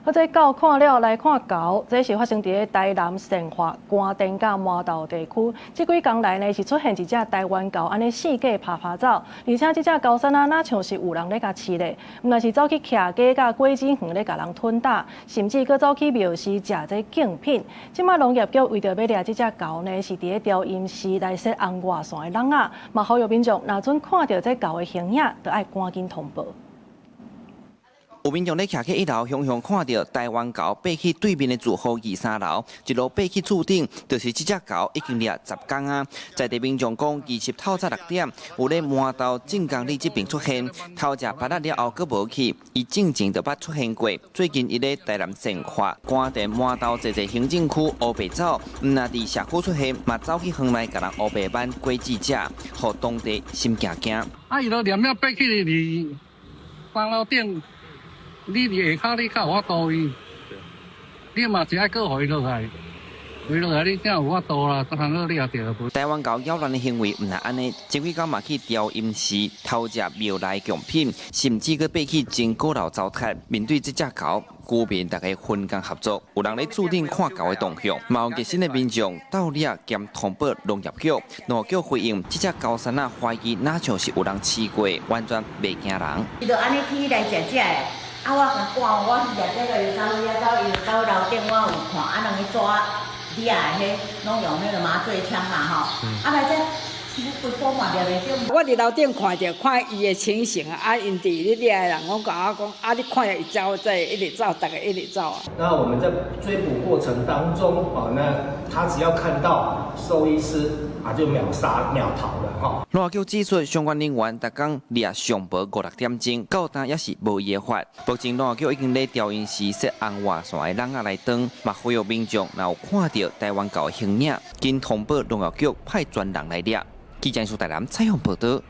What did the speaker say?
好，这狗看了来看狗，这是发生伫台南善化关灯甲麻豆地区。这几天来呢，是出现一只台湾狗，安尼四界爬爬走，而且这只狗身啊，哪像是有人咧甲饲咧，毋但是走去徛鸡甲果子园咧甲人吞打，甚至佫走去庙市食这竞品。即马农业局为着要掠这只狗呢，是伫调阴市来设红外线的笼啊，嘛呼吁民众若准看到这狗的形影，就爱赶紧通报。 有民众咧徛去1楼，雄雄看到台湾狗爬去对面的住户23楼，一路爬去厝顶，就是这只狗已经掠10天啊。在地民众讲，20透早6点，有咧麻豆正港里这边出现，偷食巴拉了后佫无去，伊之前就捌出现过。最近伊咧台南善化、关电麻豆这行政区乌白走，毋但伫社区出现，嘛走去乡内甲人乌白班果子食，互当地心惊惊。啊，伊就连了爬去伫3楼顶。 你伫下骹你较有法度伊，你嘛是爱搁回落来，回落来你才有法度啦，才通个掠着。台湾狗扰乱的行为毋但安尼，前几天嘛去调阴市偷食庙内贡品，甚至佫爬去真高楼糟蹋。面对这只狗，居民大家分工合作，有人咧注定看狗的动向，嘛有热心的民众到掠兼通报农业局，农业局回应这只狗身啊怀疑哪像是有人饲过，完全袂惊人。伊就安尼起来食的。 啊，我甲赶，我去食这个，伊走伊走楼顶，我有看，啊，两个抓掠的迄，拢用迄个麻醉枪嘛吼，啊来这，规波嘛掠袂中。我伫楼顶看伊的情形啊，因伫咧掠的人，我甲我讲，啊，你看伊走，再一直走，大家一直走啊。那我们在追捕过程当中，那他只要看到兽医师啊，就秒逃了哈。农业局指出，相关人员逐工掠上无5、6点钟，到单也是无违法。目前农业局已经咧调因时设红外线的笼来登，嘛呼吁民众若有看到台湾狗的形影，紧通报农业局派专人来掠。记者苏台南采访报道。